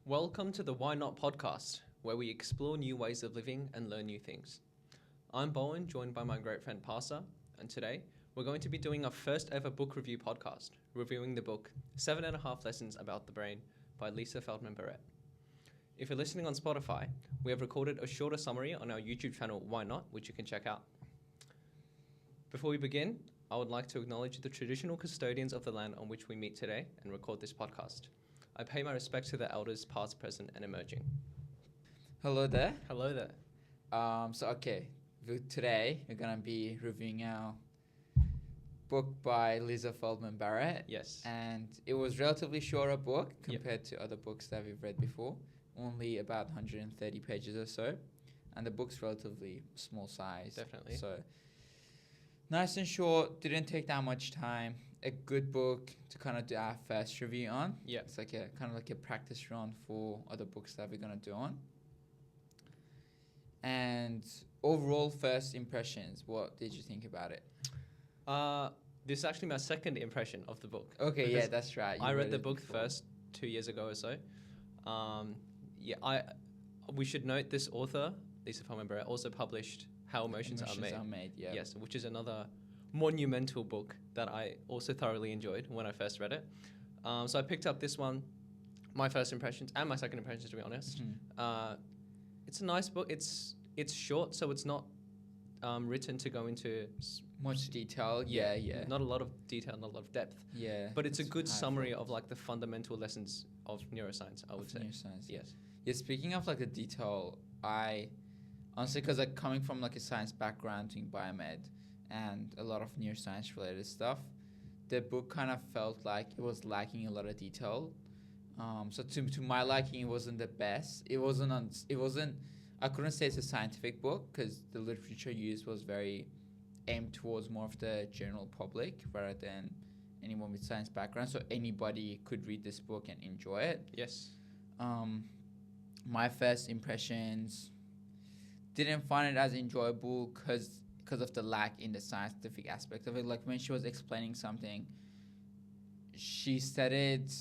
Welcome to the Why Not podcast, where we explore new ways of living and learn new things. I'm Bowen, joined by my great friend Parsa, and today we're going to be doing our first ever book review podcast, reviewing the book 7.5 Lessons About the Brain by Lisa Feldman Barrett. If you're listening on Spotify, we have recorded a shorter summary on our YouTube channel Why Not, which you can check out. Before we begin, I would like to acknowledge the traditional custodians of the land on which we meet today and record this podcast. I pay my respects to the elders past, present, and emerging. Hello there. Hello there. Today we're gonna be reviewing our book by Lisa Feldman Barrett. Yes. And it was relatively shorter book compared to other books that we've read before. Only about 130 pages or so, and the book's relatively small size. Definitely. So nice and short. Didn't take that much time. A good book to kind of do our first review on. Yeah. It's like a kind of like a practice run for other books that we're gonna do on. And overall first impressions, what did you think about it? This is actually my second impression of the book. Okay, yeah, that's right. I read the book first 2 years ago or so. We should note this author, Lisa Feldman Barrett, also published How Emotions Are Made. Yeah. Yes, which is another monumental book that I also thoroughly enjoyed when I first read it. So I picked up this one, my first impressions and my second impressions, to be honest. Mm-hmm. It's a nice book. It's short, so it's not written to go into Much detail. Yeah. Not a lot of detail, not a lot of depth. Yeah. But it's a good summary focused. of like the fundamental lessons of neuroscience, I would say. Neuroscience. Yes. Yeah, speaking of like the detail, I honestly, because like coming from like a science background doing biomed and a lot of neuroscience related stuff, the book kind of felt like it was lacking a lot of detail. So to my liking, it wasn't the best. It wasn't. I couldn't say it's a scientific book because the literature used was very aimed towards more of the general public rather than anyone with science background. So anybody could read this book and enjoy it. Yes. My first impressions, didn't find it as enjoyable because of the lack in the scientific aspect of it. Like when she was explaining something, she said it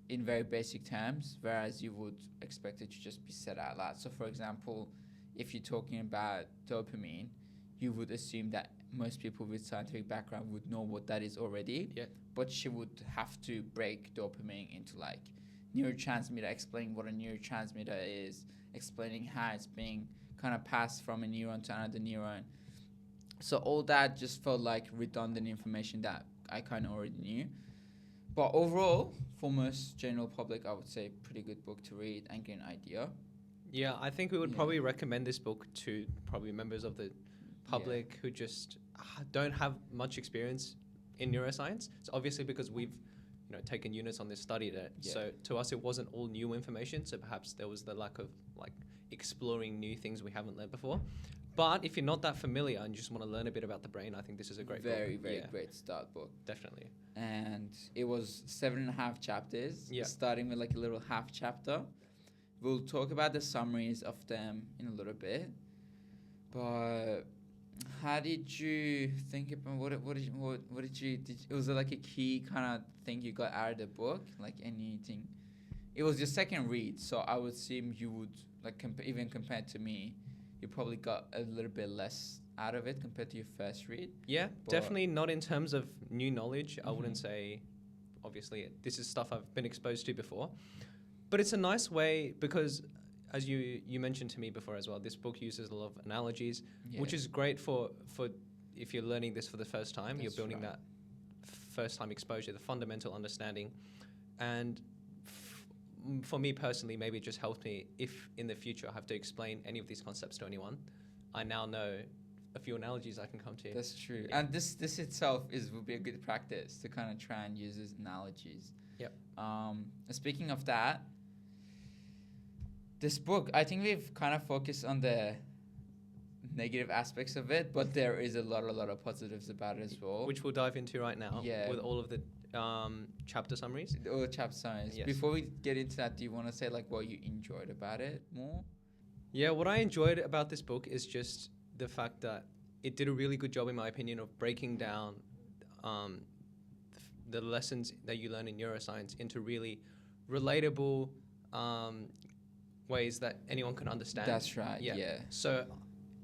in very basic terms, whereas you would expect it to just be said out loud. So for example, if you're talking about dopamine, you would assume that most people with scientific background would know what that is already. Yeah. But she would have to break dopamine into like neurotransmitter, explaining what a neurotransmitter is, explaining how it's being kind of passed from a neuron to another neuron. So all that just felt like redundant information that I kind of already knew. But overall, for most general public, I would say pretty good book to read and get an idea. Yeah, I think we would probably recommend this book to probably members of the public who just don't have much experience in neuroscience. So obviously because we've taken units on this, studied it. Yeah. So to us, it wasn't all new information. So perhaps there was the lack of like exploring new things we haven't learned before. But if you're not that familiar and you just want to learn a bit about the brain, I think this is a great book. Very great start book. Definitely. And it was 7.5 chapters, starting with like a little half chapter. We'll talk about the summaries of them in a little bit. But how did you think about was it like a key kind of thing you got out of the book? Like anything? It was your second read, so I would assume you would like even compared to me, you probably got a little bit less out of it compared to your first read. Yeah, definitely not in terms of new knowledge. I wouldn't say, obviously, this is stuff I've been exposed to before. But it's a nice way because, as you mentioned to me before as well, this book uses a lot of analogies, which is great for if you're learning this for the first time. You're building that first-time exposure, the fundamental understanding. And for me personally, maybe it just helps me if in the future I have to explain any of these concepts to anyone. I now know a few analogies I can come to. That's true. Yeah. And this itself would be a good practice to kind of try and use these analogies. Yep. Speaking of that, this book, I think we've kind of focused on the negative aspects of it, but there is a lot of positives about it as well. Which we'll dive into right now with all of the chapter summaries. All the chapter summaries. Yes. Before we get into that, do you want to say like what you enjoyed about it more? Yeah, what I enjoyed about this book is just the fact that it did a really good job, in my opinion, of breaking down the lessons that you learn in neuroscience into really relatable ways that anyone can understand. That's right. Yeah. So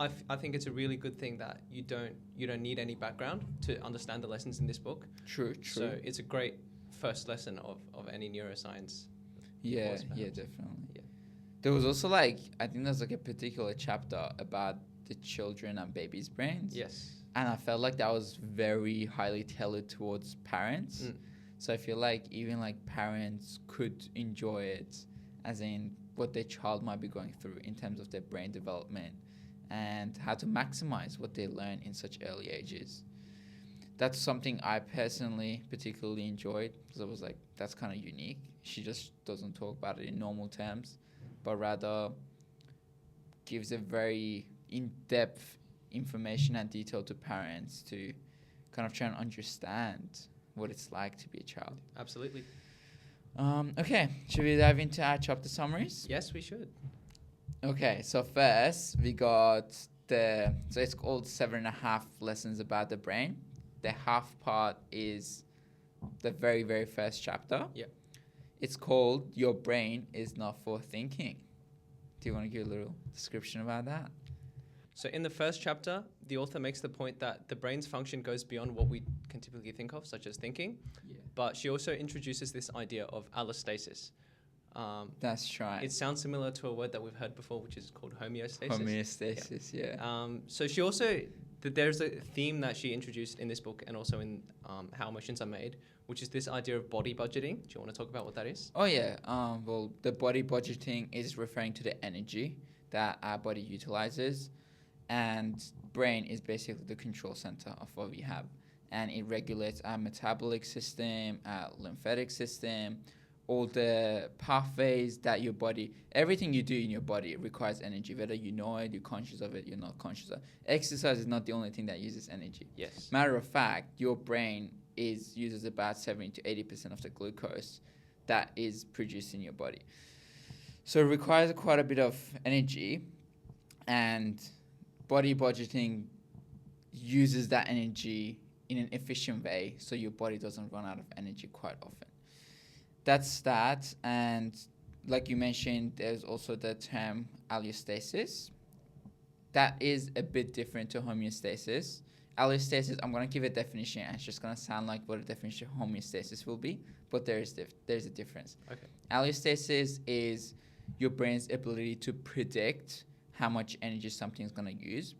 I think it's a really good thing that you don't need any background to understand the lessons in this book. True. So it's a great first lesson of any neuroscience. Yeah, course, yeah, perhaps. definitely. Yeah. There was also I think there's a particular chapter about the children and babies' brains. Yes. And I felt like that was very highly tailored towards parents. So I feel like even parents could enjoy it, as in what their child might be going through in terms of their brain development and how to maximize what they learn in such early ages. That's something I personally particularly enjoyed, because I was like, that's kind of unique. She just doesn't talk about it in normal terms, but rather gives a very in-depth information and detail to parents to kind of try and understand what it's like to be a child. Absolutely. Okay, should we dive into our chapter summaries? Yes, we should. Okay, so first we got so it's called 7.5 lessons about the brain. The half part is the very, very first chapter. Yeah. It's called Your Brain is Not for Thinking. Do you want to give a little description about that? So in the first chapter, the author makes the point that the brain's function goes beyond what we can typically think of, such as thinking. Yeah. But she also introduces this idea of allostasis. That's right. It sounds similar to a word that we've heard before, which is called homeostasis. Homeostasis, yeah. So she also, there's a theme that she introduced in this book and also in How Emotions Are Made, which is this idea of body budgeting. Do you want to talk about what that is? Oh, yeah. Well, the body budgeting is referring to the energy that our body utilizes. And brain is basically the control center of what we have. And it regulates our metabolic system, our lymphatic system, all the pathways that your body, everything you do in your body requires energy, whether you know it, you're conscious of it, you're not conscious of it. Exercise is not the only thing that uses energy. Yes. Matter of fact, your brain uses about 70 to 80% of the glucose that is produced in your body. So it requires quite a bit of energy, and body budgeting uses that energy in an efficient way so your body doesn't run out of energy quite often. That's that. And like you mentioned, there's also the term allostasis. That is a bit different to homeostasis. Allostasis, I'm going to give a definition, and it's just going to sound like what a definition of homeostasis will be, but there's a difference. Okay. Allostasis is your brain's ability to predict how much energy something's going to use.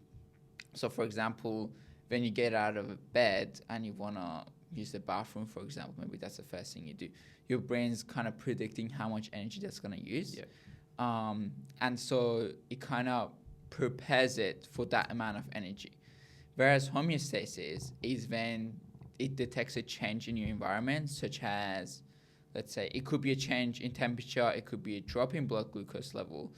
So, for example, when you get out of bed and you want to use the bathroom, for example, maybe that's the first thing you do. Your brain's kind of predicting how much energy that's going to use. Yeah. And so it kind of prepares it for that amount of energy. Whereas homeostasis is when it detects a change in your environment, such as, let's say, it could be a change in temperature, it could be a drop in blood glucose level,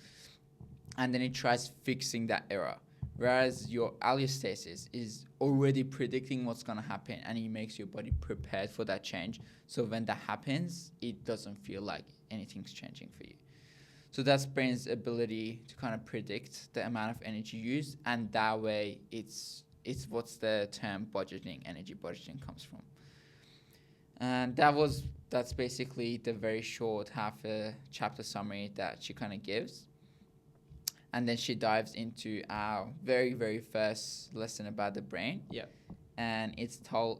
and then it tries fixing that error. Whereas your allostasis is already predicting what's going to happen, and it makes your body prepared for that change. So when that happens, it doesn't feel like anything's changing for you. So that's brain's ability to kind of predict the amount of energy used, and that way it's what's the term budgeting, energy budgeting comes from. And that's basically the very short half a chapter summary that she kind of gives. And then she dives into our very, very first lesson about the brain. Yeah. And it's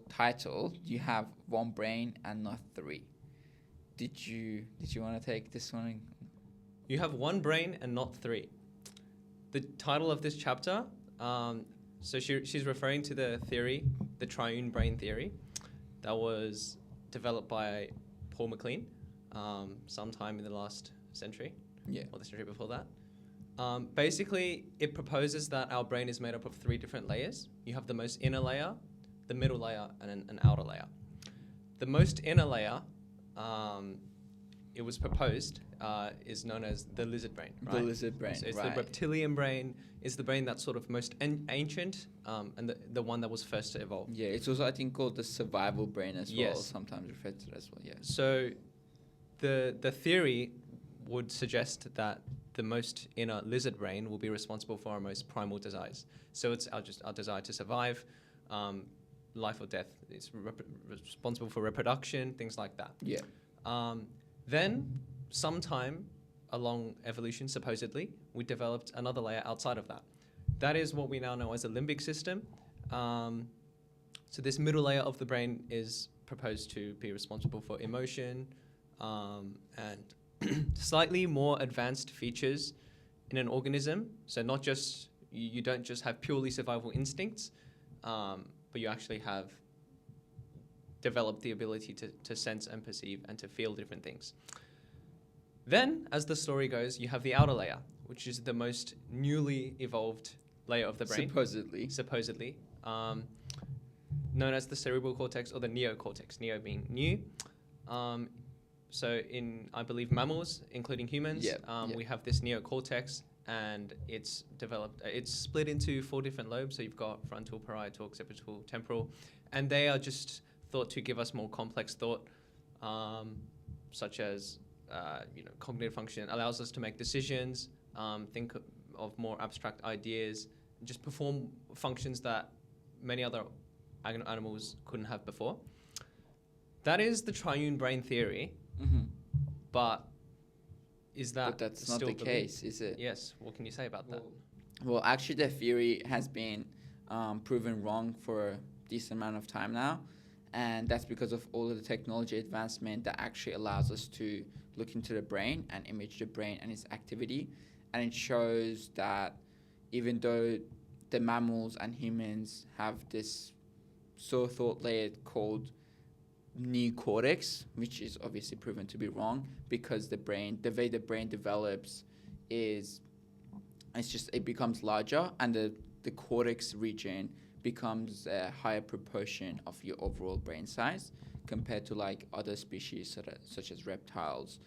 titled, You Have One Brain and Not Three. Did you want to take this one? You have one brain and not three. The title of this chapter, so she's referring to the theory, the triune brain theory, that was developed by Paul MacLean sometime in the last century. Yeah. Or the century before that. Basically, it proposes that our brain is made up of three different layers. You have the most inner layer, the middle layer, and an outer layer. The most inner layer, it was proposed, is known as the lizard brain, right? The lizard brain, so it's right. the reptilian brain. It's the brain that's sort of most ancient and the one that was first to evolve. Yeah, it's also, I think, called the survival brain as well, Yes. sometimes referred to as well, yeah. So the theory would suggest that the most inner lizard brain will be responsible for our most primal desires. So it's our desire to survive, life or death. It's responsible for reproduction, things like that. Yeah. Then, sometime along evolution, supposedly, we developed another layer outside of that. That is what we now know as the limbic system. So this middle layer of the brain is proposed to be responsible for emotion and slightly more advanced features in an organism. So not just, you don't just have purely survival instincts, but you actually have developed the ability to sense and perceive and to feel different things. Then, as the story goes, you have the outer layer, which is the most newly evolved layer of the brain. Supposedly. Known as the cerebral cortex or the neocortex, neo being new. So in, I believe, mammals, including humans, we have this neocortex, and it's developed, it's split into 4 different lobes. So you've got frontal, parietal, occipital, temporal, and they are just thought to give us more complex thought, such as cognitive function, allows us to make decisions, think of more abstract ideas, just perform functions that many other animals couldn't have before. That is the triune brain theory, but is that But that's still not the believed? case, is it? Yes. What can you say about that? Well, actually, the theory has been proven wrong for a decent amount of time now. And that's because of all of the technology advancement that actually allows us to look into the brain and image the brain and its activity. And it shows that even though the mammals and humans have this thought layer called neocortex, which is obviously proven to be wrong because the way the brain develops is, it becomes larger, and the cortex region becomes a higher proportion of your overall brain size compared to like other species such as reptiles,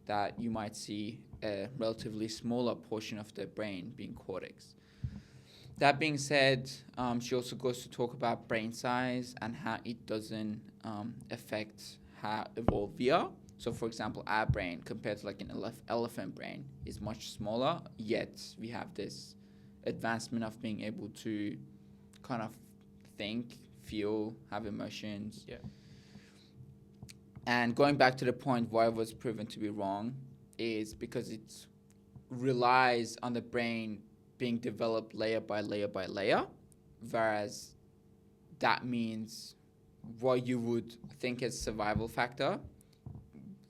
that you might see a relatively smaller portion of the brain being cortex. That being said, she also goes to talk about brain size and how it doesn't affect how evolved we are. So, for example, our brain compared to like an elephant brain is much smaller, yet we have this advancement of being able to kind of think, feel, have emotions. Yeah. And going back to the point why it was proven to be wrong is because it relies on the brain being developed layer by layer by layer, whereas that means what you would think as survival factor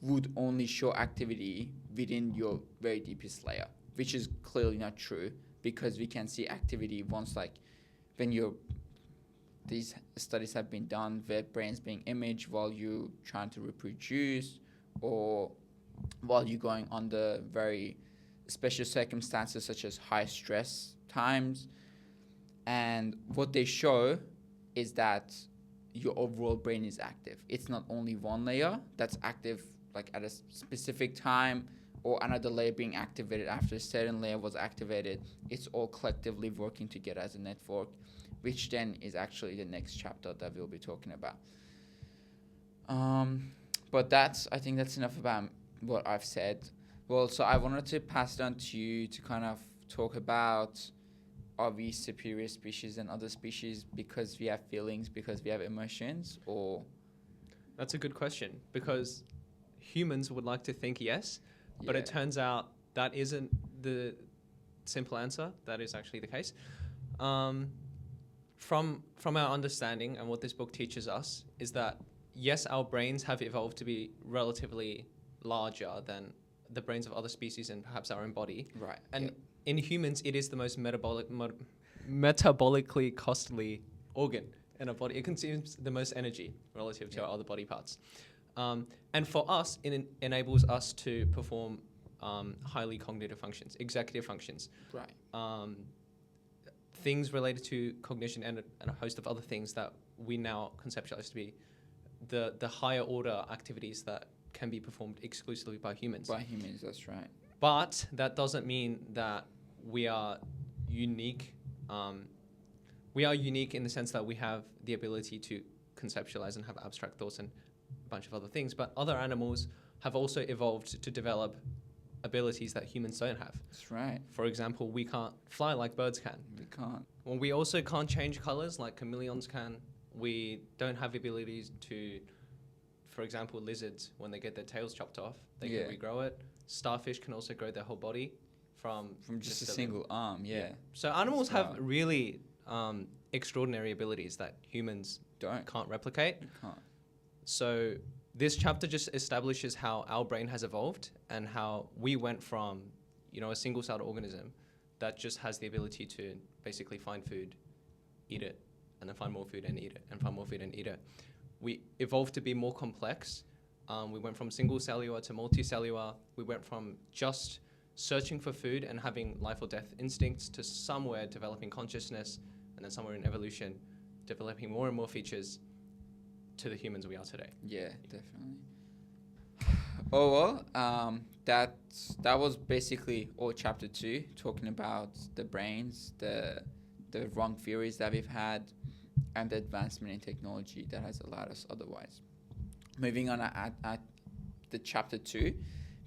would only show activity within your very deepest layer, which is clearly not true, because we can see activity once, like when these studies have been done where brains being imaged while you're trying to reproduce, or while you're going under very special circumstances such as high stress times. And what they show is that your overall brain is active. It's not only one layer that's active like at a specific time, or another layer being activated after a certain layer was activated. It's all collectively working together as a network, which then is actually the next chapter that we'll be talking about. But I think that's enough about what I've said. Well, so I wanted to pass it on to you to kind of talk about, are we superior species than other species because we have feelings, because we have emotions, or? That's a good question, because humans would like to think yes, but it turns out that isn't the simple answer. That is actually the case. From our understanding and what this book teaches us is that, yes, our brains have evolved to be relatively larger than the brains of other species and perhaps our own body. Right. And in humans, it is the most metabolically costly organ in our body. It consumes the most energy relative to our other body parts. And for us, it enables us to perform highly cognitive functions, executive functions. Right. Things related to cognition and a host of other things that we now conceptualize to be the higher order activities that can be performed exclusively by humans. By humans, that's right. But that doesn't mean that we are unique. We are unique in the sense that we have the ability to conceptualize and have abstract thoughts and a bunch of other things. But other animals have also evolved to develop abilities that humans don't have. That's right. For example, we can't fly like birds can. We can't. Well, we also can't change colors like chameleons can. We don't have abilities to, for example, lizards, when they get their tails chopped off, they can regrow it. Starfish can also grow their whole body from just a little- single arm. Yeah. So animals That's have wild. really extraordinary abilities that humans Don't. can't replicate. You can't. So this chapter just establishes how our brain has evolved and how we went from, a single-celled organism that just has the ability to basically find food, eat it, and then find more food and eat it, and find more food and eat it. We evolved to be more complex. We went from single-cellular to multicellular. We went from just searching for food and having life or death instincts to somewhere developing consciousness, and then somewhere in evolution developing more and more features to the humans we are today. Yeah, definitely. Oh well, that was basically all chapter 2, talking about the brains, the wrong theories that we've had, and the advancement in technology that has allowed us otherwise. Moving on at the chapter 2,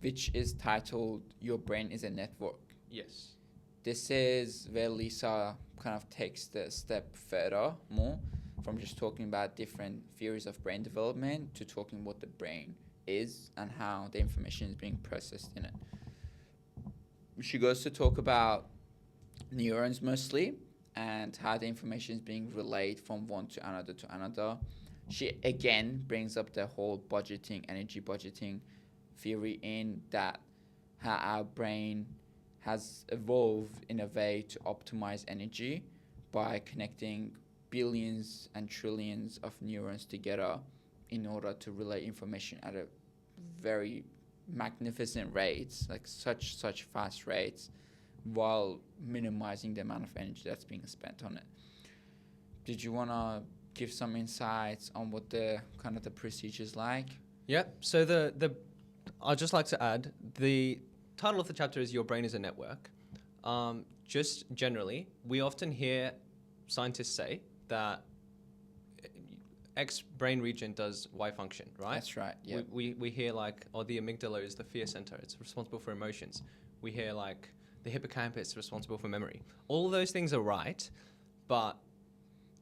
which is titled "Your Brain is a Network." Yes. This is where Lisa kind of takes the step further more from just talking about different theories of brain development to talking what the brain is and how the information is being processed in it. She goes to talk about neurons mostly and how the information is being relayed from one to another. She again brings up the whole budgeting, energy budgeting theory in that how our brain has evolved in a way to optimize energy by connecting billions and trillions of neurons together in order to relay information at a very magnificent rates, like such fast rates, while minimizing the amount of energy that's being spent on it. Did you want to give some insights on what the kind of the procedure's like? Yep. So the I'd just like to add, the title of the chapter is "Your Brain is a Network." Just generally, we often hear scientists say that X brain region does Y function, right? That's right. Yeah. We hear like, the amygdala is the fear center. It's responsible for emotions. We hear like the hippocampus is responsible for memory. All of those things are right, but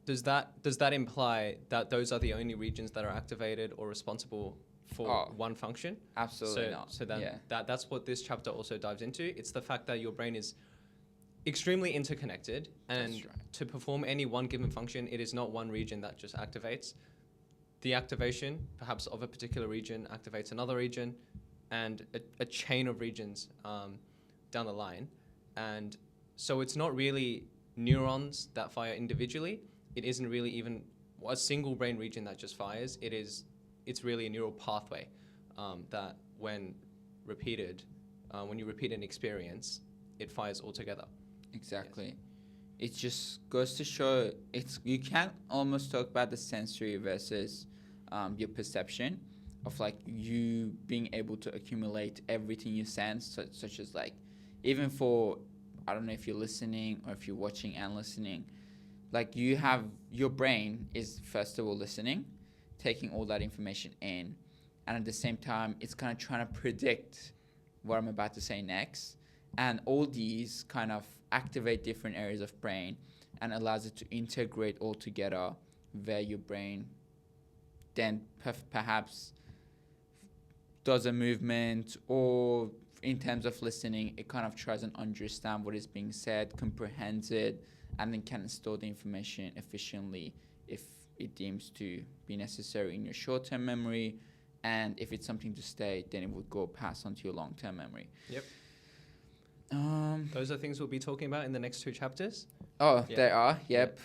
does that imply that those are the only regions that are activated or responsible for one function? Absolutely not. So then that's what this chapter also dives into. It's the fact that your brain is extremely interconnected, and to perform any one given function, it is not one region that just activates. The activation, perhaps of a particular region, activates another region, and a chain of regions down the line. And so it's not really neurons that fire individually. It isn't really even a single brain region that just fires. It's really a neural pathway that when you repeat an experience, it fires all together. Exactly. It just goes to show you can almost talk about the sensory versus your perception of like you being able to accumulate everything you sense, such as like even for, I don't know if you're listening or if you're watching and listening, like you have your brain is first of all listening, taking all that information in, and at the same time it's kind of trying to predict what I'm about to say next, and all these kind of activate different areas of brain and allows it to integrate all together, where your brain then perhaps does a movement, or in terms of listening, it kind of tries and understand what is being said, comprehends it, and then can store the information efficiently if it deems to be necessary in your short-term memory, and if it's something to stay, then it would go pass on to your long-term memory. Yep. Those are things we'll be talking about in the next 2 chapters. Oh, yeah. They are. Yep.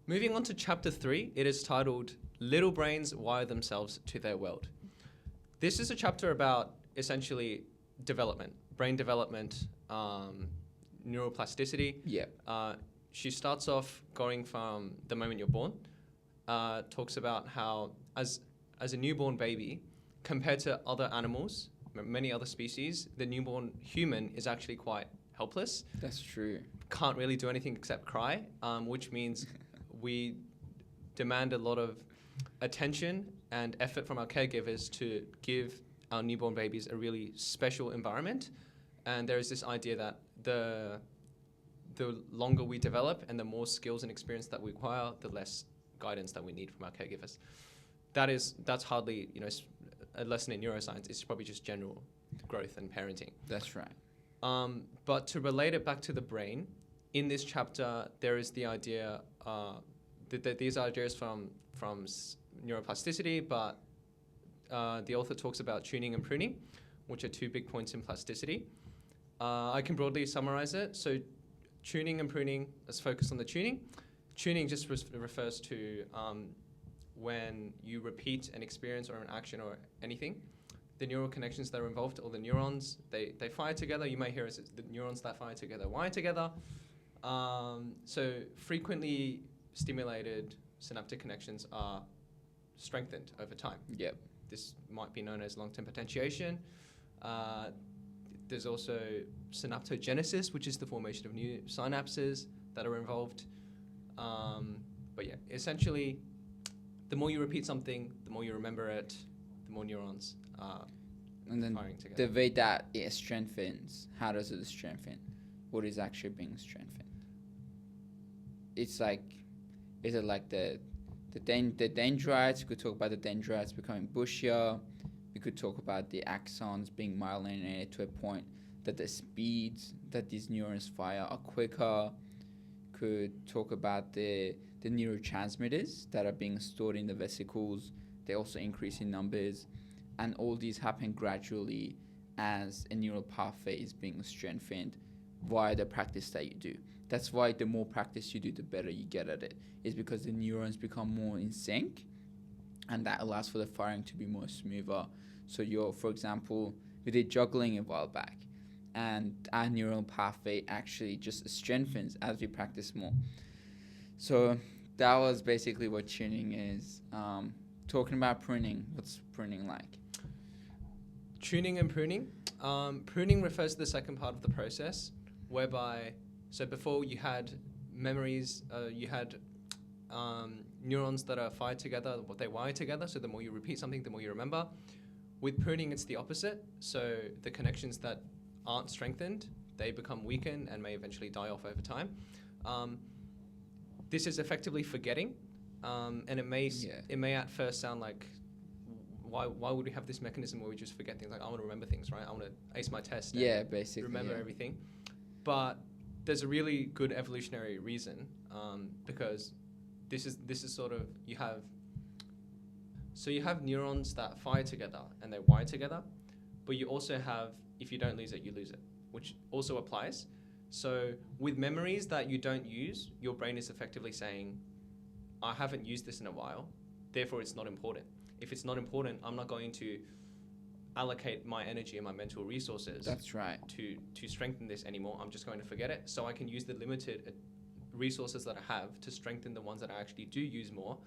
Moving on to chapter 3, it is titled "Little Brains Wire Themselves to Their World." This is a chapter about essentially development, brain development, neuroplasticity. Yeah. She starts off going from the moment you're born, talks about how as a newborn baby, compared to other animals, many other species, the newborn human is actually quite helpless. That's true. Can't really do anything except cry, which means we demand a lot of attention and effort from our caregivers to give our newborn babies a really special environment. And there is this idea that the longer we develop and the more skills and experience that we acquire, the less guidance that we need from our caregivers. That's hardly, a lesson in neuroscience. It's probably just general growth and parenting. That's right. But to relate it back to the brain, in this chapter, there is the idea that these ideas from neuroplasticity, but the author talks about tuning and pruning, which are two big points in plasticity. I can broadly summarize it. So tuning and pruning, let's focus on the tuning. Tuning just refers to when you repeat an experience or an action or anything, the neural connections that are involved, or the neurons, they fire together. You might hear it as the neurons that fire together wire together. So frequently stimulated synaptic connections are strengthened over time. Yep. This might be known as long-term potentiation. There's also synaptogenesis, which is the formation of new synapses that are involved. But yeah, essentially, the more you repeat something, the more you remember it, the more neurons are firing together. The way that it strengthens, how does it strengthen? What is actually being strengthened? It's like, is it like the dendrites? We could talk about the dendrites becoming bushier. We could talk about the axons being myelinated to a point that the speeds that these neurons fire are quicker. Could talk about the neurotransmitters that are being stored in the vesicles. They also increase in numbers. And all these happen gradually as a neural pathway is being strengthened via the practice that you do. That's why the more practice you do, the better you get at it. It's because the neurons become more in sync, and that allows for the firing to be more smoother. So for example, we did juggling a while back, and our neural pathway actually just strengthens as we practice more. So that was basically what tuning is. Talking about pruning, what's pruning like? Tuning and pruning. Pruning refers to the second part of the process, whereby, so before you had memories, you had neurons that are fired together, what they wire together, so the more you repeat something, the more you remember. With pruning, it's the opposite. So the connections that aren't strengthened, they become weakened and may eventually die off over time. This is effectively forgetting, and it may at first sound like, why would we have this mechanism where we just forget things? Like, I want to remember things, right? I want to ace my test. Yeah, basically. Remember everything. But there's a really good evolutionary reason, because this is sort of, you have neurons that fire together and they wire together, but you also have, if you don't lose it, you lose it, which also applies. So with memories that you don't use, your brain is effectively saying, I haven't used this in a while, therefore it's not important. If it's not important, I'm not going to allocate my energy and my mental resources. That's right. To strengthen this anymore. I'm just going to forget it. So I can use the limited resources that I have to strengthen the ones that I actually do use more.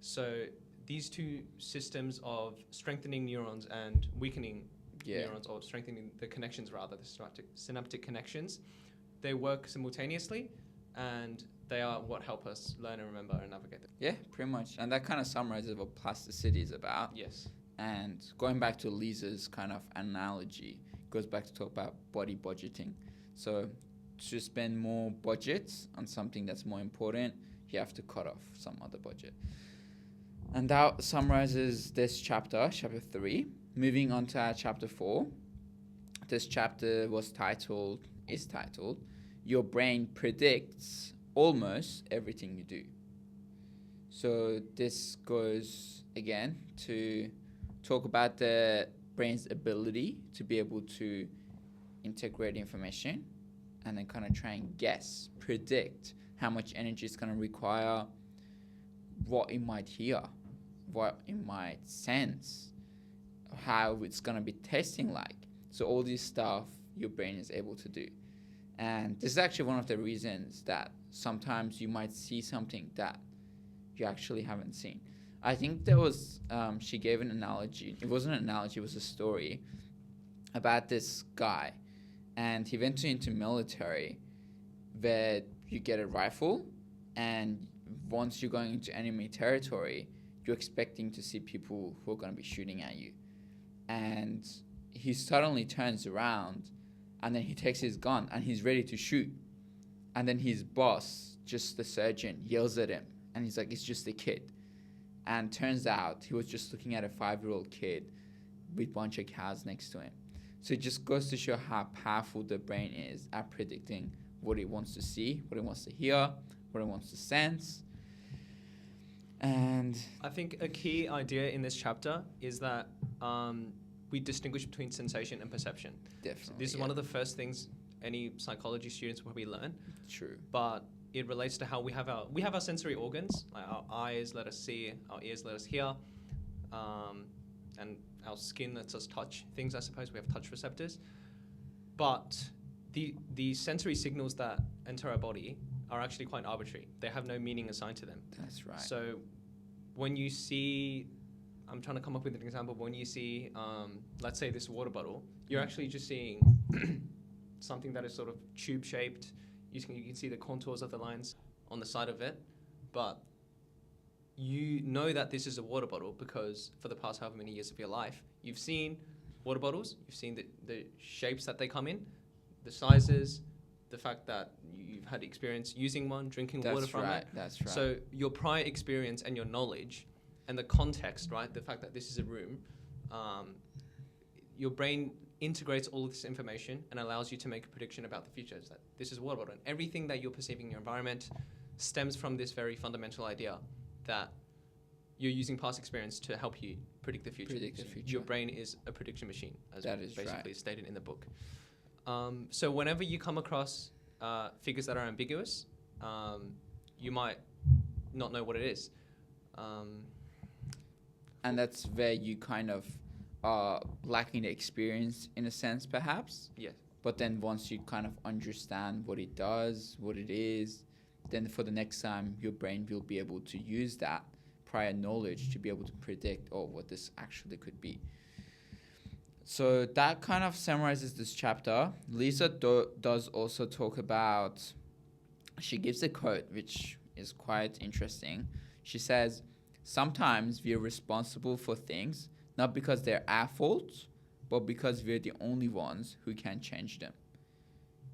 So these two systems of strengthening neurons and weakening neurons, or strengthening the connections rather, the synaptic connections, they work simultaneously, and they are what help us learn and remember and navigate them. Yeah, pretty much. And that kind of summarizes what plasticity is about. Yes. And going back to Lisa's kind of analogy, goes back to talk about body budgeting. So to spend more budgets on something that's more important, you have to cut off some other budget. And that summarizes this chapter 3. Moving on to our chapter 4. This chapter is titled, Your Brain Predicts Almost Everything You Do. So this goes, again, to talk about the brain's ability to be able to integrate information and then kind of try and predict how much energy it's going to require, what it might hear, what it might sense, how it's going to be tasting like. So all this stuff your brain is able to do. And this is actually one of the reasons that sometimes you might see something that you actually haven't seen. I think there was, she gave an analogy. It wasn't an analogy, it was a story about this guy. And he went into military where you get a rifle, and once you're going into enemy territory, you're expecting to see people who are going to be shooting at you. And he suddenly turns around, and then he takes his gun and he's ready to shoot. And then his boss, just the surgeon, yells at him, and he's like, it's just a kid. And turns out he was just looking at a 5-year-old kid with bunch of cows next to him. So it just goes to show how powerful the brain is at predicting what it wants to see, what it wants to hear, what it wants to sense. And I think a key idea in this chapter is that we distinguish between sensation and perception. definitely, So this is one of the first things any psychology students will probably learn, true. but it relates to how we have our sensory organs. Like our eyes let us see, our ears let us hear, and our skin lets us touch things. I suppose we have touch receptors, but the sensory signals that enter our body are actually quite arbitrary. They have no meaning assigned to them. That's right. So when you see, I'm trying to come up with an example. When you see, let's say this water bottle, you're actually just seeing something that is sort of tube shaped. You can see the contours of the lines on the side of it, but you know that this is a water bottle because for the past however many years of your life, you've seen water bottles, you've seen the shapes that they come in, the sizes, the fact that you've had experience using one, drinking water from it. That's right. So your prior experience and your knowledge and the context, right, the fact that this is a room, your brain integrates all of this information and allows you to make a prediction about the future. It's that this is a water bottle. And everything that you're perceiving in your environment stems from this very fundamental idea that you're using past experience to help you predict the future. Your brain is a prediction machine, as basically stated in the book. So whenever you come across figures that are ambiguous, you might not know what it is. And that's where you kind of are lacking the experience in a sense, perhaps. Yes. But then once you kind of understand what it does, what it is, then for the next time, your brain will be able to use that prior knowledge to be able to predict, what this actually could be. So that kind of summarizes this chapter. Lisa does also talk about, she gives a quote which is quite interesting. She says, "Sometimes we are responsible for things not because they're our fault, but because we're the only ones who can change them."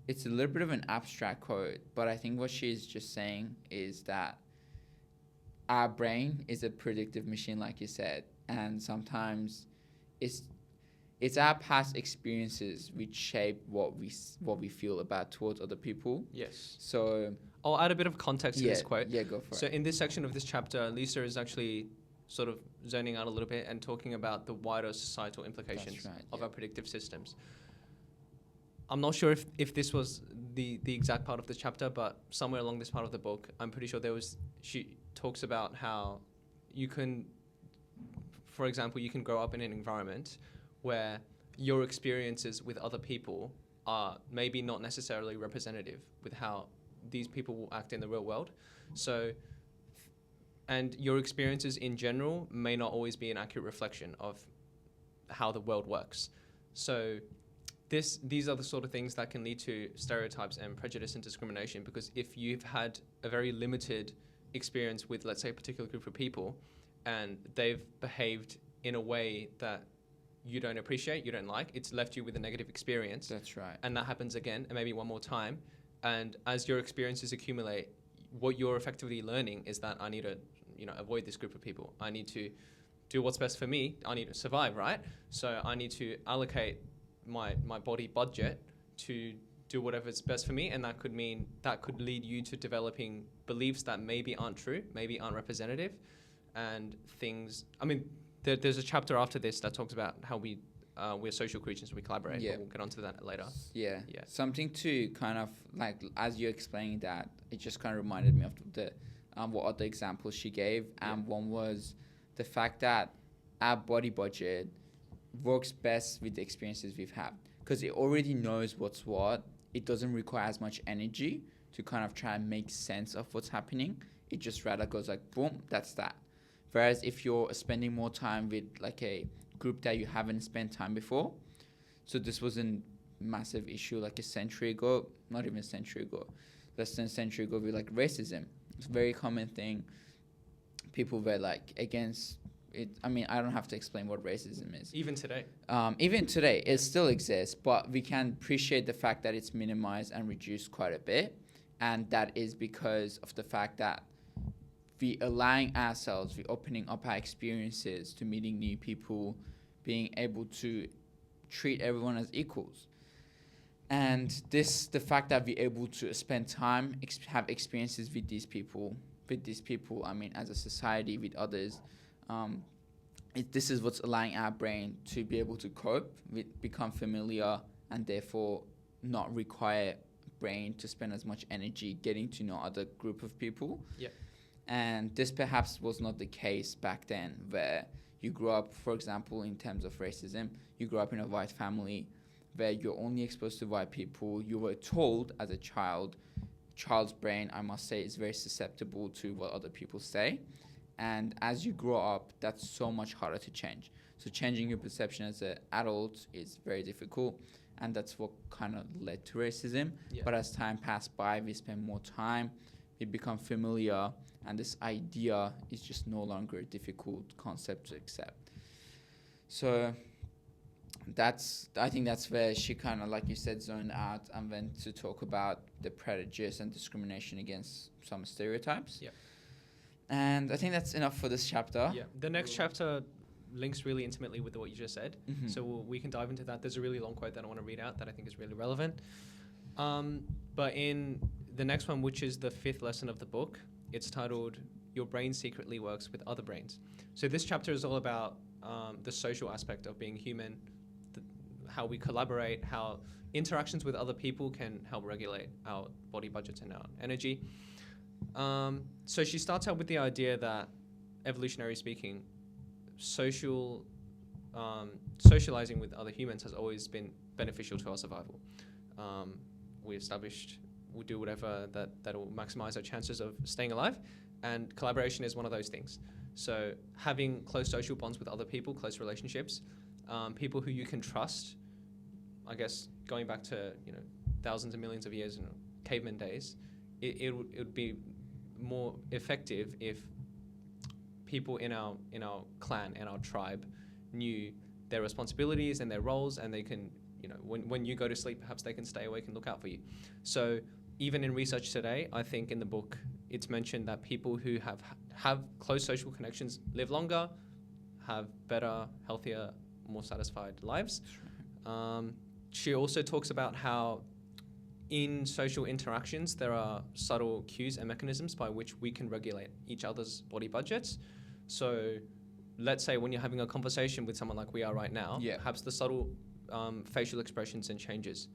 It's a little bit of an abstract quote, but I think what she's just saying is that our brain is a predictive machine, like you said, and sometimes it's our past experiences which shape what we feel about towards other people. Yes. So I'll add a bit of context to this quote. Yeah, go for it. So in this section of this chapter, Lisa is actually sort of zoning out a little bit and talking about the wider societal implications of our predictive systems. I'm not sure if this was the exact part of the chapter, but somewhere along this part of the book, I'm pretty sure she talks about how you can, for example, you can grow up in an environment where your experiences with other people are maybe not necessarily representative with how these people will act in the real world. So, and your experiences in general may not always be an accurate reflection of how the world works. So these are the sort of things that can lead to stereotypes and prejudice and discrimination, because if you've had a very limited experience with, let's say, a particular group of people, and they've behaved in a way that you don't appreciate, you don't like, it's left you with a negative experience. That's right. And that happens again, and maybe one more time. And as your experiences accumulate, what you're effectively learning is that I need to, avoid this group of people. I need to do what's best for me. I need to survive, right? So I need to allocate my body budget to do whatever's best for me, and that could lead you to developing beliefs that maybe aren't true, maybe aren't representative, and things. I mean, there's a chapter after this that talks about how we're social creatures, we collaborate. Yeah. But we'll get onto that later. Yeah. Something to kind of like, as you're explaining that, it just kind of reminded me of the what other examples she gave, and one was the fact that our body budget works best with the experiences we've had, because it already knows what's what. It doesn't require as much energy to kind of try and make sense of what's happening. It just rather goes like, boom, that's that. Whereas if you're spending more time with like a group that you haven't spent time before, so this was a massive issue like a century ago, not even a century ago, less than a century ago, with like racism. It's a very common thing. People were like against it. I mean, I don't have to explain what racism is. Even today, it still exists, but we can appreciate the fact that it's minimized and reduced quite a bit. And that is because of the fact that we allowing ourselves, we opening up our experiences to meeting new people, being able to treat everyone as equals. And the fact that we're able to spend time, have experiences with these people, I mean, as a society, with others, this is what's allowing our brain to be able to cope, become familiar, and therefore not require brain to spend as much energy getting to know other group of people. Yeah. And this perhaps was not the case back then, where you grew up, for example, in terms of racism, you grew up in a white family where you're only exposed to white people. You were told as a child's brain, I must say, is very susceptible to what other people say. And as you grow up, that's so much harder to change. So changing your perception as an adult is very difficult. And that's what kind of led to racism. Yeah. But as time passed by, we spend more time, we become familiar, and this idea is just no longer a difficult concept to accept. So I think that's where she kind of, like you said, zoned out and went to talk about the prejudice and discrimination against some stereotypes. Yeah. And I think that's enough for this chapter. Yeah. The next chapter links really intimately with what you just said. Mm-hmm. So we can dive into that. There's a really long quote that I want to read out that I think is really relevant. But in the next one, which is the 5th lesson of the book, it's titled, Your Brain Secretly Works with Other Brains. So this chapter is all about the social aspect of being human, how we collaborate, how interactions with other people can help regulate our body budgets and our energy. So she starts out with the idea that, evolutionary speaking, socializing with other humans has always been beneficial to our survival. We established we'll do whatever that will maximize our chances of staying alive, and collaboration is one of those things. So having close social bonds with other people, close relationships, people who you can trust, I guess going back to thousands and millions of years, caveman days, it would be more effective if people in our clan and our tribe knew their responsibilities and their roles, and they can, when you go to sleep, perhaps they can stay awake and look out for you. So even in research today, I think in the book it's mentioned that people who have close social connections live longer, have better, healthier, more satisfied lives. She also talks about how in social interactions there are subtle cues and mechanisms by which we can regulate each other's body budgets. So let's say when you're having a conversation with someone like we are right now, perhaps the subtle facial expressions and changes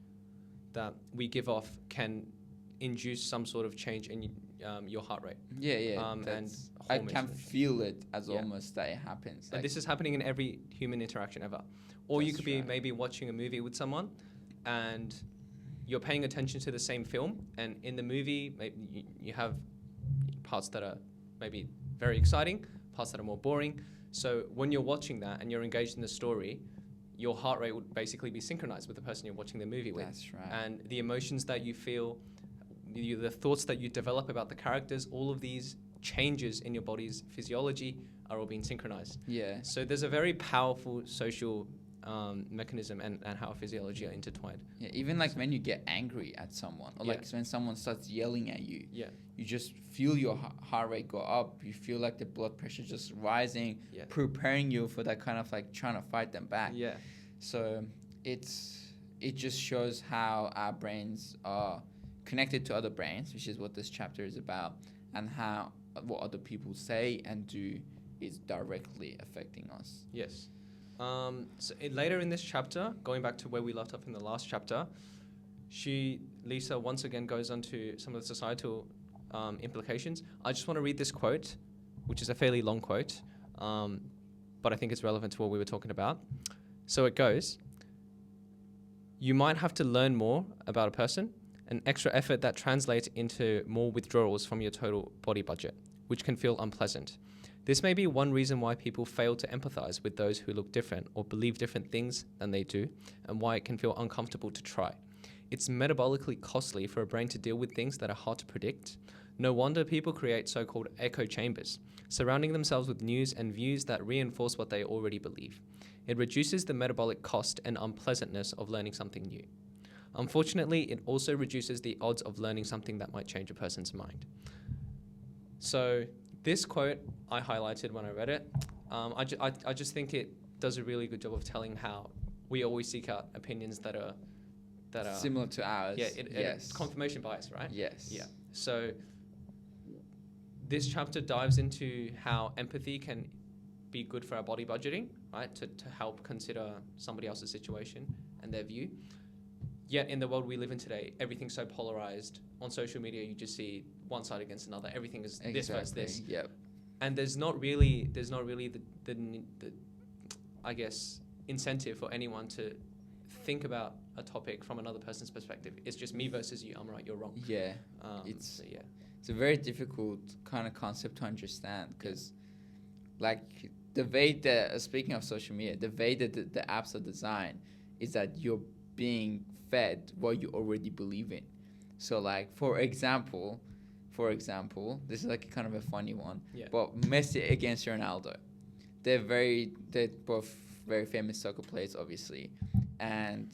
that we give off can induce some sort of change in your heart rate. And I can feel it as almost that it happens. And this is happening in every human interaction ever. Or you could be maybe watching a movie with someone and you're paying attention to the same film, and in the movie maybe you have parts that are maybe very exciting, parts that are more boring. So when you're watching that and you're engaged in the story, your heart rate would basically be synchronized with the person you're watching the movie with. That's right. And the emotions that you feel, the thoughts that you develop about the characters, all of these changes in your body's physiology are all being synchronized. Yeah. So there's a very powerful social mechanism and how our physiology are intertwined. Yeah, even like when you get angry at someone, or like when someone starts yelling at you, you just feel your heart rate go up. You feel like the blood pressure just rising, preparing you for that kind of like trying to fight them back. Yeah. So it just shows how our brains are connected to other brains, which is what this chapter is about, and how what other people say and do is directly affecting us. Yes. Later in this chapter, going back to where we left off in the last chapter, Lisa once again goes on to some of the societal implications. I just want to read this quote, which is a fairly long quote, but I think it's relevant to what we were talking about. So it goes, you might have to learn more about a person, an extra effort that translates into more withdrawals from your total body budget, which can feel unpleasant. This may be one reason why people fail to empathize with those who look different or believe different things than they do, and why it can feel uncomfortable to try. It's metabolically costly for a brain to deal with things that are hard to predict. No wonder people create so-called echo chambers, surrounding themselves with news and views that reinforce what they already believe. It reduces the metabolic cost and unpleasantness of learning something new. Unfortunately, it also reduces the odds of learning something that might change a person's mind. So this quote I highlighted when I read it. I just think it does a really good job of telling how we always seek out opinions that are similar to ours. Yeah, yes. it's confirmation bias, right? Yes. Yeah. So this chapter dives into how empathy can be good for our body budgeting, right? To help consider somebody else's situation and their view. Yet in the world we live in today, everything's so polarized. On social media, you just see one side against another. Everything is this versus this. Yep. And there's not really the I guess, incentive for anyone to think about a topic from another person's perspective. It's just me versus you. I'm right, you're wrong. Yeah. It's a very difficult kind of concept to understand because, like, the way that, speaking of social media, the way that the apps are designed is that you're being fed what you already believe in. So, like, for example, this is like kind of a funny one, but Messi against Ronaldo. They're both very famous soccer players, obviously. And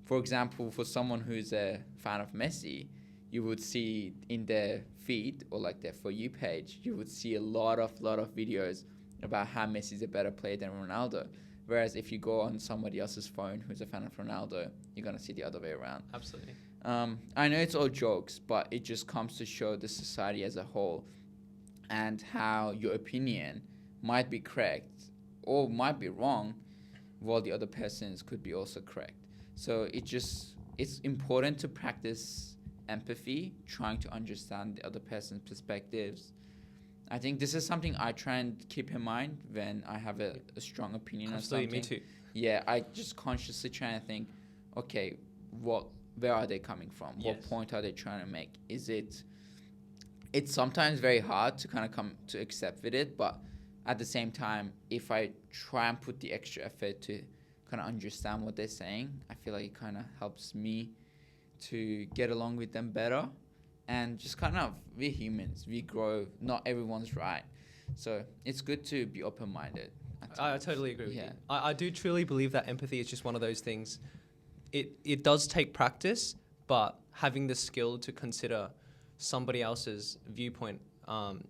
for example, for someone who's a fan of Messi, you would see in their feed or like their For You page, you would see a lot of videos about how Messi's a better player than Ronaldo. Whereas if you go on somebody else's phone who's a fan of Ronaldo, you're going to see the other way around. Absolutely. I know it's all jokes, but it just comes to show the society as a whole and how your opinion might be correct or might be wrong, while the other person's could be also correct. So it's important to practice empathy, trying to understand the other person's perspectives. I think this is something I try and keep in mind when I have a strong opinion on something. Absolutely, me too. Yeah, I just consciously try and think, okay, where are they coming from? Yes. What point are they trying to make? It's sometimes very hard to kind of come to accept with it, but at the same time, if I try and put the extra effort to kind of understand what they're saying, I feel like it kind of helps me to get along with them better. And just kind of, we're humans, we grow, not everyone's right. So it's good to be open-minded. I totally agree with you. I do truly believe that empathy is just one of those things. It does take practice, but having the skill to consider somebody else's viewpoint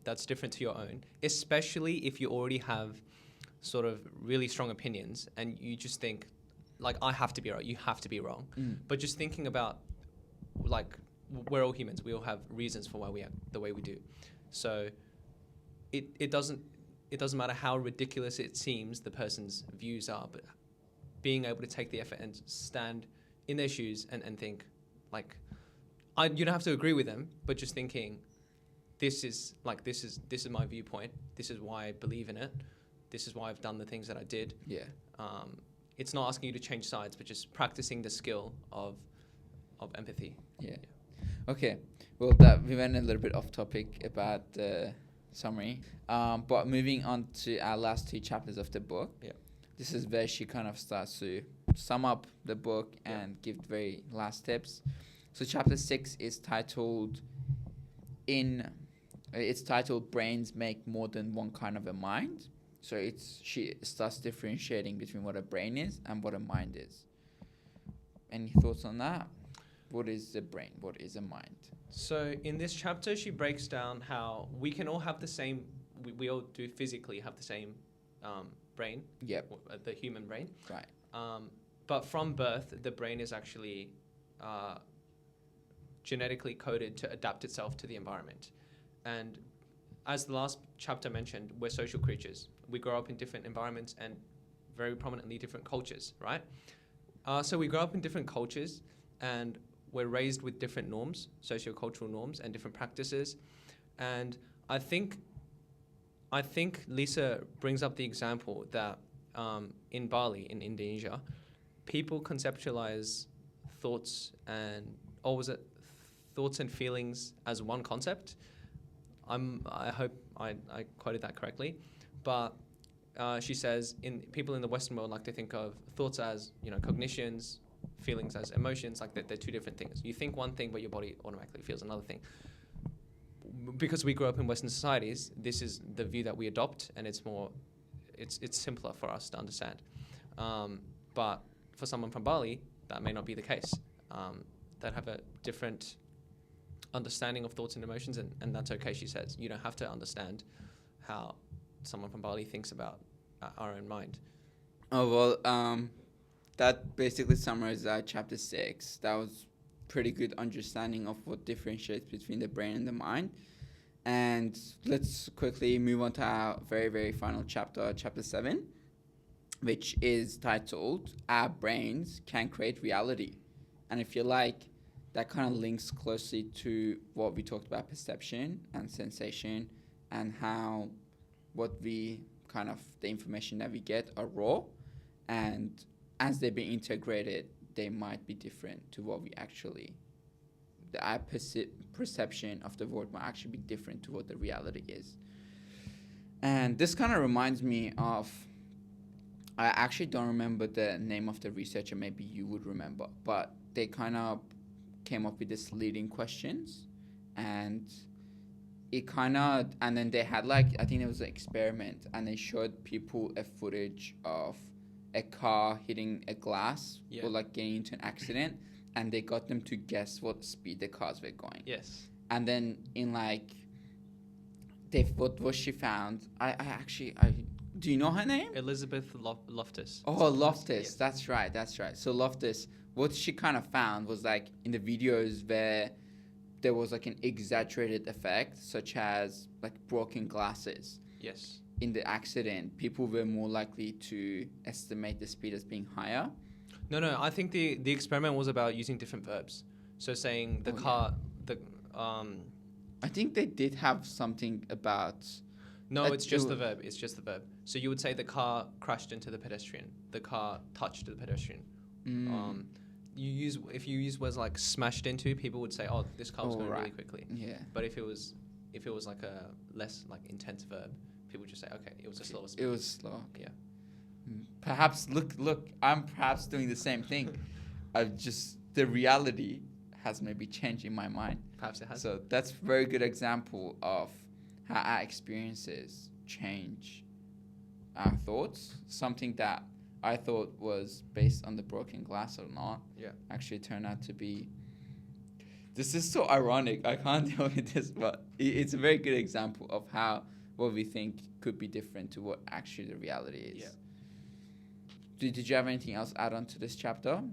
that's different to your own, especially if you already have sort of really strong opinions and you just think, like, I have to be right, you have to be wrong. But just thinking about, like, we're all humans. We all have reasons for why we act the way we do. So it doesn't matter how ridiculous it seems the person's views are, but being able to take the effort and stand in their shoes and think, like, you don't have to agree with them, but just thinking, this is my viewpoint. This is why I believe in it. This is why I've done the things that I did. Yeah. It's not asking you to change sides, but just practicing the skill of empathy. Yeah. Okay, well, we went a little bit off topic about the summary, but moving on to our last two chapters of the book. Yeah. This is where she kind of starts to sum up the book and give very last tips. So chapter 6 is titled Brains Make More Than One Kind of a Mind. So she starts differentiating between what a brain is and what a mind is. Any thoughts on that? What is the brain? What is a mind? So in this chapter, she breaks down how we can all have the same, we all do physically have the same brain. Yep. The human brain. Right. But from birth, the brain is actually genetically coded to adapt itself to the environment. And as the last chapter mentioned, we're social creatures. We grow up in different environments and very prominently different cultures, right? So we grow up in different cultures and we're raised with different norms, sociocultural norms and different practices. And I think Lisa brings up the example that in Bali, in Indonesia, people conceptualize thoughts and feelings as one concept. I hope I quoted that correctly, but she says people in the Western world like to think of thoughts as, cognitions, feelings as emotions, like they're two different things. You think one thing, but your body automatically feels another thing. Because we grew up in Western societies, this is the view that we adopt, and it's simpler for us to understand. But for someone from Bali, that may not be the case. They'd have a different understanding of thoughts and emotions, and that's okay, she says. You don't have to understand how someone from Bali thinks about our own mind. Oh well, that basically summarizes chapter 6. That was pretty good understanding of what differentiates between the brain and the mind. And let's quickly move on to our very, very final chapter, chapter 7, which is titled Our Brains Can Create Reality. And if you like, that kind of links closely to what we talked about, perception and sensation, and how what we kind of the information that we get are raw, and as they be integrated, they might be different to what we actually our perception of the world might actually be different to what the reality is. And this kind of reminds me of, I actually don't remember the name of the researcher, maybe you would remember, but they kind of came up with this leading questions, and it kind of, and then they had like, I think it was an experiment, and they showed people a footage of a car hitting a glass, or like getting into an accident, and they got them to guess what speed the cars were going. Yes. And then in like, what she found, I do you know her name? Elizabeth Loftus. Oh, Loftus. Yes. That's right. So Loftus, what she kind of found was like in the videos where there was like an exaggerated effect, such as like broken glasses. Yes. In the accident, people were more likely to estimate the speed as being higher. No. I think the experiment was about using different verbs. So saying the car, I think they did have something about. No, it's just the verb. It's just the verb. So you would say the car crashed into the pedestrian. The car touched the pedestrian. If you use words like smashed into, people would say, "Oh, this car was going really quickly." Yeah. But if it was like a less like intense verb, people would just say, "Okay, it was a slower speed." It was slow. Okay. Yeah. Perhaps look. I'm perhaps doing the same thing. I've just the reality has maybe changed in my mind. Perhaps it has. So that's a very good example of how our experiences change our thoughts. Something that I thought was based on the broken glass or not, actually turned out to be. This is so ironic. I can't deal with this, but it's a very good example of how what we think could be different to what actually the reality is. Yeah. Did you have anything else add on to this chapter?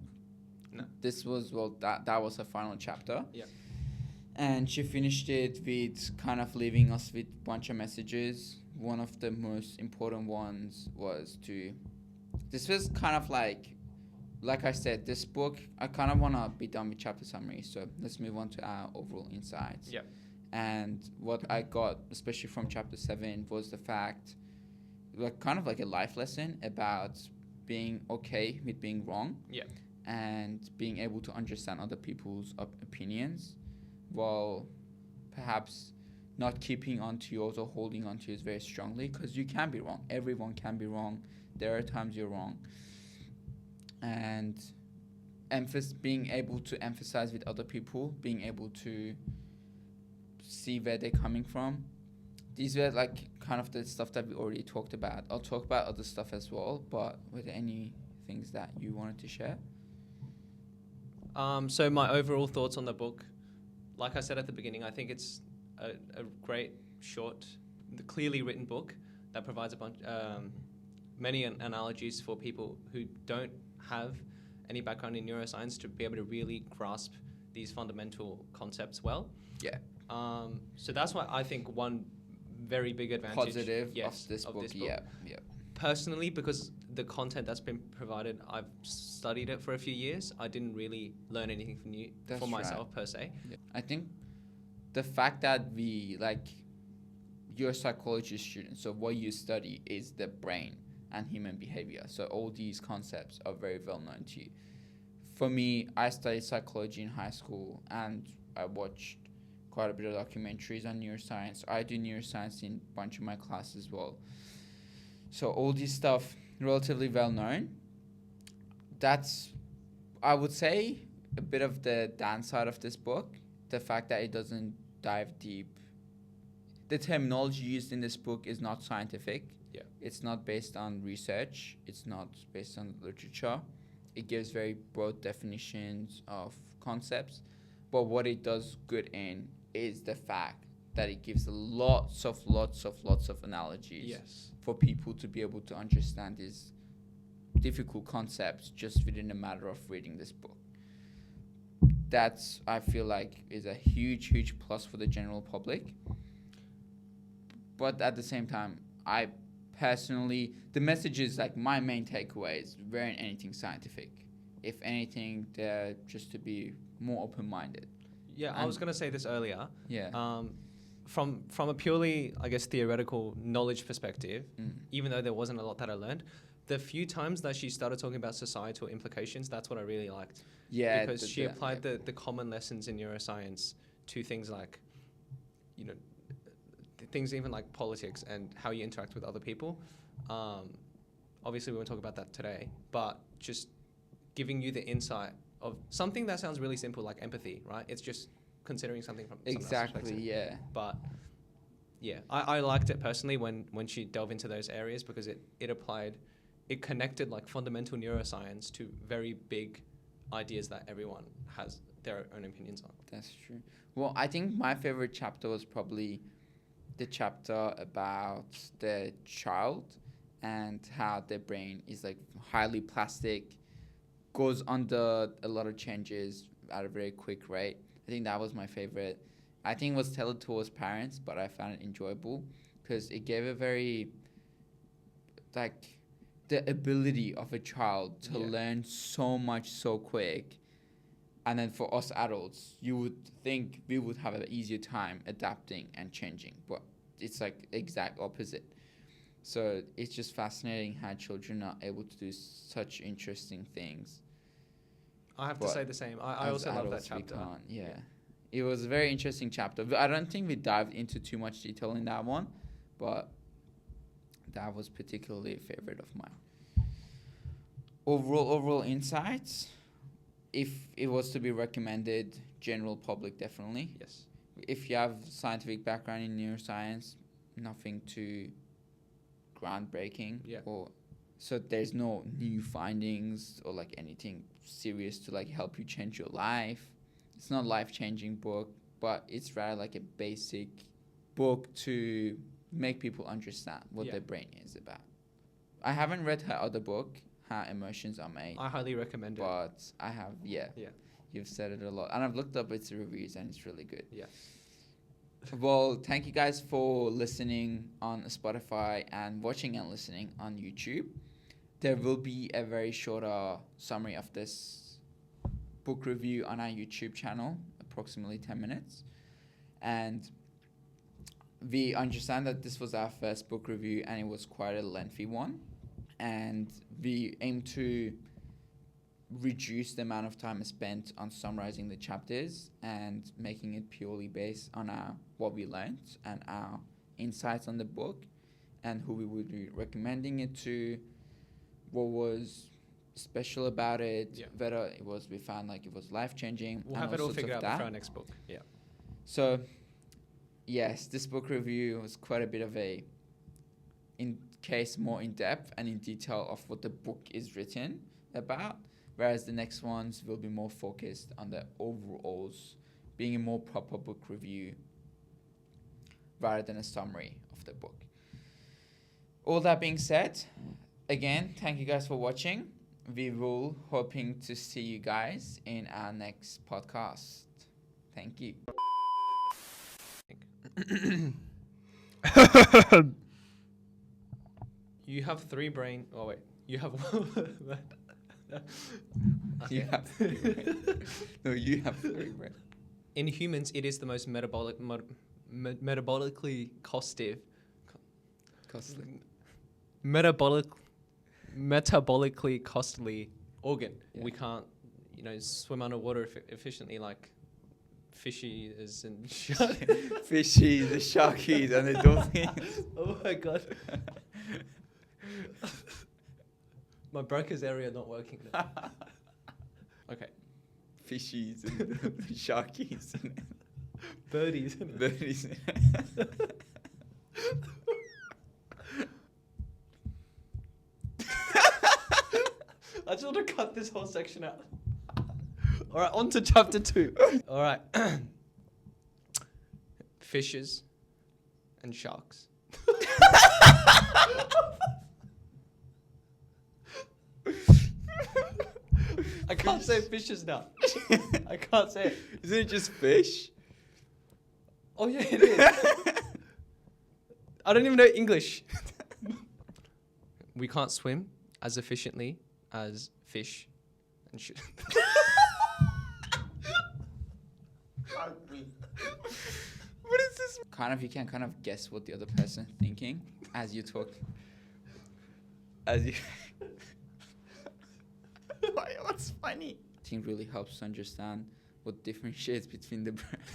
No. This was that was her final chapter. Yeah. And she finished it with kind of leaving us with a bunch of messages. One of the most important ones was this was kind of like I said, this book, I kind of want to be done with chapter summary. So let's move on to our overall insights. Yeah. And what I got, especially from chapter 7, was the fact, like kind of like a life lesson about being okay with being wrong. Yeah. And being able to understand other people's opinions, while perhaps not keeping on to yours or holding on to yours very strongly, because you can be wrong. Everyone can be wrong. There are times you're wrong. And being able to emphasize with other people, being able to see where they're coming from. These were like kind of the stuff that we already talked about. I'll talk about other stuff as well, but were there any things that you wanted to share? So my overall thoughts on the book, like I said at the beginning, I think it's a great, short, clearly written book that provides many analogies for people who don't have any background in neuroscience to be able to really grasp these fundamental concepts well. Yeah. So that's why I think one very big advantage of this book. Yeah. Personally, because the content that's been provided, I've studied it for a few years. I didn't really learn anything for myself per se. Yeah. I think the fact that you're a psychology student, so what you study is the brain and human behavior. So all these concepts are very well known to you. For me, I studied psychology in high school, and I watched quite a bit of documentaries on neuroscience. I do neuroscience in a bunch of my classes as well. So all this stuff, relatively well known. That's, I would say, a bit of the downside of this book. The fact that it doesn't dive deep. The terminology used in this book is not scientific. Yeah. It's not based on research. It's not based on literature. It gives very broad definitions of concepts. But what it does good in is the fact that it gives lots of analogies. Yes. For people to be able to understand these difficult concepts just within a matter of reading this book. That's, I feel like, is a huge plus for the general public. But at the same time, I personally, the message is like my main takeaway is weren't anything scientific. If anything, they're just to be more open-minded. Yeah, I was going to say this earlier. Yeah. From a purely, I guess, theoretical knowledge perspective, even though there wasn't a lot that I learned, the few times that she started talking about societal implications, that's what I really liked. Yeah. Because she applied the common lessons in neuroscience to things like, you know, things even like politics and how you interact with other people. Obviously, we won't talk about that today, but just giving you the insight of something that sounds really simple, like empathy, right? It's just considering something from someone else's perspective. Yeah. But yeah, I liked it personally when she delved into those areas because it connected like fundamental neuroscience to very big ideas that everyone has their own opinions on. That's true. Well, I think my favorite chapter was probably the chapter about the child and how their brain is like highly plastic, goes under a lot of changes at a very quick rate. I think that was my favorite. I think it was tailored towards parents, but I found it enjoyable because it gave a very, like, the ability of a child to learn so much so quick. And then for us adults, you would think we would have an easier time adapting and changing, but it's like exact opposite. So it's just fascinating how children are able to do such interesting things. I have to say the same. I also love that chapter. Yeah. It was a very interesting chapter. I don't think we dived into too much detail in that one, but that was particularly a favorite of mine. Overall insights, if it was to be recommended, general public definitely. Yes. If you have scientific background in neuroscience, nothing too groundbreaking. Yeah. So there's no new findings or like anything serious to like help you change your life. It's not a life-changing book, but it's rather like a basic book to make people understand what their brain is about. I haven't read her other book, How Emotions Are Made. I highly recommend it. But I have, yeah. You've said it a lot. And I've looked up its reviews and it's really good. Yeah. Well, thank you guys for listening on Spotify and watching and listening on YouTube. There will be a very shorter summary of this book review on our YouTube channel, approximately 10 minutes. And we understand that this was our first book review and it was quite a lengthy one. And we aim to reduce the amount of time spent on summarizing the chapters and making it purely based on what we learned and our insights on the book and who we would be recommending it to, what was special about it, whether it was, we found like it was life-changing. We'll have it all figured out for our next book. Yeah. So, yes, this book review was quite a bit of a, in case more in depth and in detail of what the book is written about, whereas the next ones will be more focused on the overalls, being a more proper book review rather than a summary of the book. All that being said, again, thank you guys for watching. We will hoping to see you guys in our next podcast. Thank you. You have three brain. Oh wait, you have. You have three brain. No, you have three brain. In humans, it is the most metabolically costly. Metabolically costly organ. We can't, swim underwater efficiently like fishies and fishies, the sharkies, and the dolphins. Oh my god. My Broca's area not working now. Okay. Fishies and sharkies and birdies. Birdies. I just want to cut this whole section out. All right, on to chapter 2. All right. Fishes and sharks. I can't say fishes now. I can't say it. Isn't it just fish? Oh yeah, it is. I don't even know English. We can't swim as efficiently as fish and shit. What is this? Kind of, you can kind of guess what the other person is thinking as you talk. As you. What's funny? I think really helps to understand what differentiates between the brands.